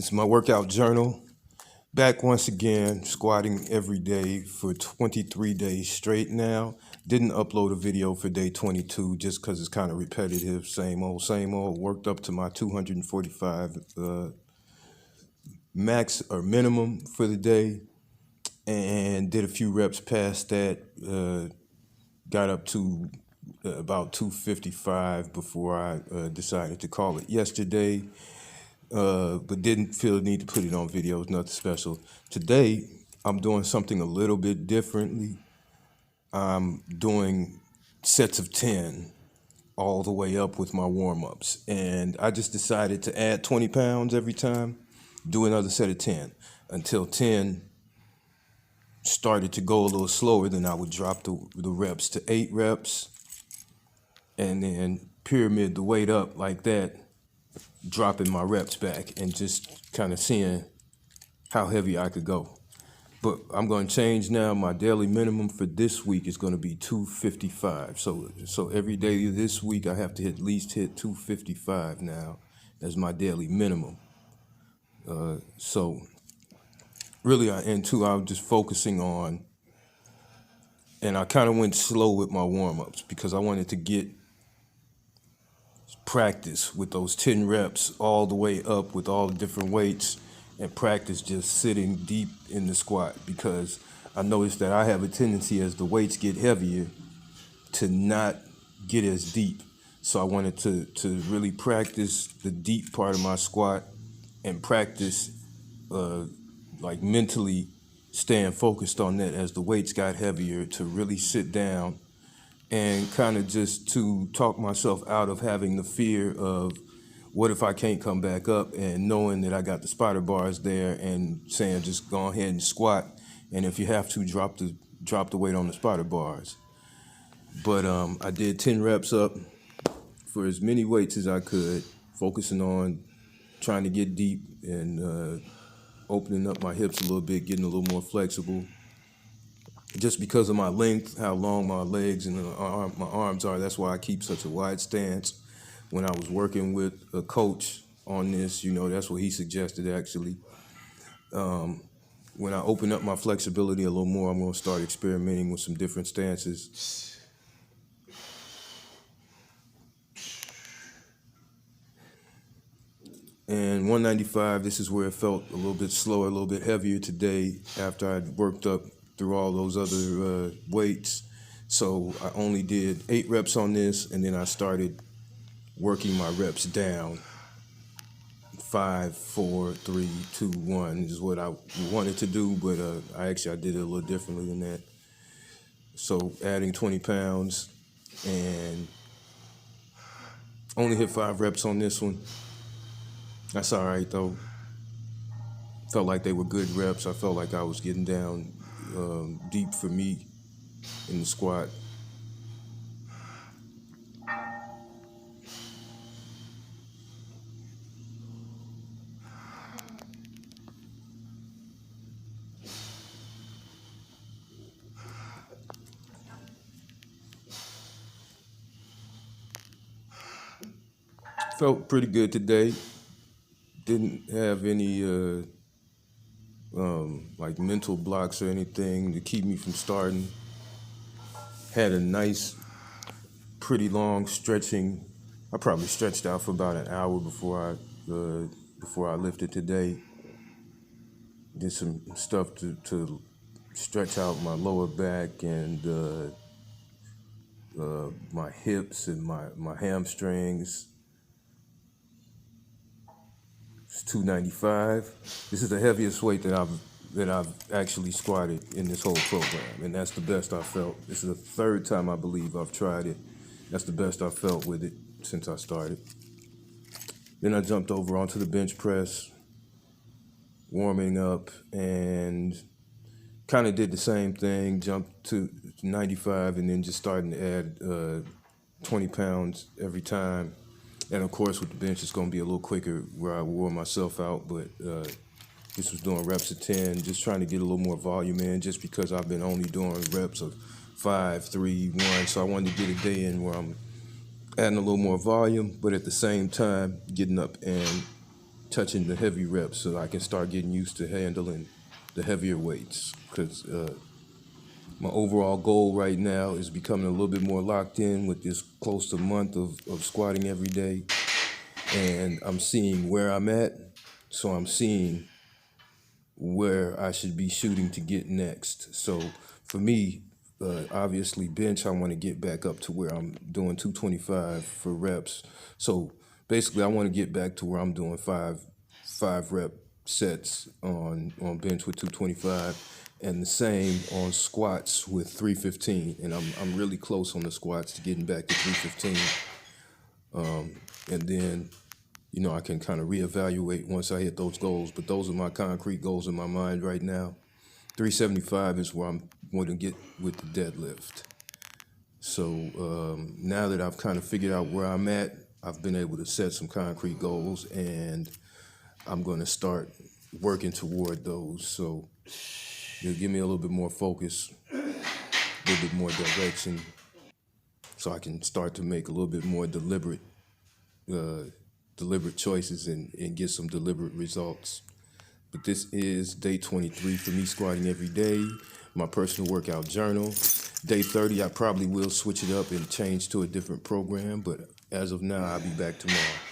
It's my workout journal. Back once again, squatting every day for 23 days straight now. Didn't upload a video for day 22 just because it's kind of repetitive. Same old, same old. Worked up to my 245 max or minimum for the day and did a few reps past that. Got up to about 255 before I decided to call it yesterday. But didn't feel the need to put it on video. Nothing special. Today, I'm doing something a little bit differently. I'm doing sets of 10 all the way up with my warm-ups. And I just decided to add 20 pounds every time, do another set of 10 until 10 started to go a little slower. Then I would drop the reps to 8 reps and then pyramid the weight up like that, dropping my reps back and just kind of seeing how heavy I could go. But I'm going to change now. My daily minimum for this week is going to be 255. So every day this week I have to at least hit 255 now as my daily minimum. So really I was just focusing on, and I kind of went slow with my warm-ups because I wanted to get practice with those 10 reps all the way up with all the different weights and practice just sitting deep in the squat, because I noticed that I have a tendency as the weights get heavier to not get as deep. So I wanted to really practice the deep part of my squat and practice like mentally staying focused on that as the weights got heavier, to really sit down and kind of just to talk myself out of having the fear of what if I can't come back up, and knowing that I got the spider bars there and saying just go ahead and squat, and if you have to drop the weight on the spider bars. But I did 10 reps up for as many weights as I could, focusing on trying to get deep and opening up my hips a little bit, getting a little more flexible. Just because of my length, how long my legs and my arms are, that's why I keep such a wide stance. When I was working with a coach on this, that's what he suggested actually. When I open up my flexibility a little more, I'm going to start experimenting with some different stances. And 195, this is where it felt a little bit slower, a little bit heavier today after I'd worked up through all those other weights. So I only did 8 reps on this, and then I started working my reps down. 5, 4, 3, 2, 1 is what I wanted to do, but I did it a little differently than that. So adding 20 pounds, and only hit 5 reps on this one. That's all right though. Felt like they were good reps. I felt like I was getting down deep for me in the squat. Felt pretty good today. Didn't have any like mental blocks or anything to keep me from starting. Had a nice, pretty long stretching. I probably stretched out for about an hour before I lifted today. Did some stuff to stretch out my lower back and my hips and my hamstrings. It's 295. This is the heaviest weight that I've actually squatted in this whole program, and that's the best I felt. This is the 3rd time I believe I've tried it. That's the best I felt with it since I started. Then I jumped over onto the bench press, warming up, and kind of did the same thing, jumped to 95, and then just starting to add 20 pounds every time. And of course, with the bench, it's going to be a little quicker where I wore myself out, but this was doing reps of 10, just trying to get a little more volume in, just because I've been only doing reps of 5, 3, 1. So I wanted to get a day in where I'm adding a little more volume, but at the same time, getting up and touching the heavy reps so I can start getting used to handling the heavier weights. Because my overall goal right now is becoming a little bit more locked in with this close to month of squatting every day. And I'm seeing where I'm at. So I'm seeing where I should be shooting to get next. So for me, obviously bench, I want to get back up to where I'm doing 225 for reps. So basically I want to get back to where I'm doing five rep sets on bench with 225 and the same on squats with 315. And I'm really close on the squats to getting back to 315. And then I can kind of reevaluate once I hit those goals, but those are my concrete goals in my mind right now. 375 is where I'm going to get with the deadlift. So now that I've kind of figured out where I'm at, I've been able to set some concrete goals, and I'm going to start working toward those. So it'll give me a little bit more focus, a little bit more direction, so I can start to make a little bit more deliberate choices and get some deliberate results. But this is day 23 for me squatting every day, my personal workout journal. Day 30, I probably will switch it up and change to a different program, but as of now, I'll be back tomorrow.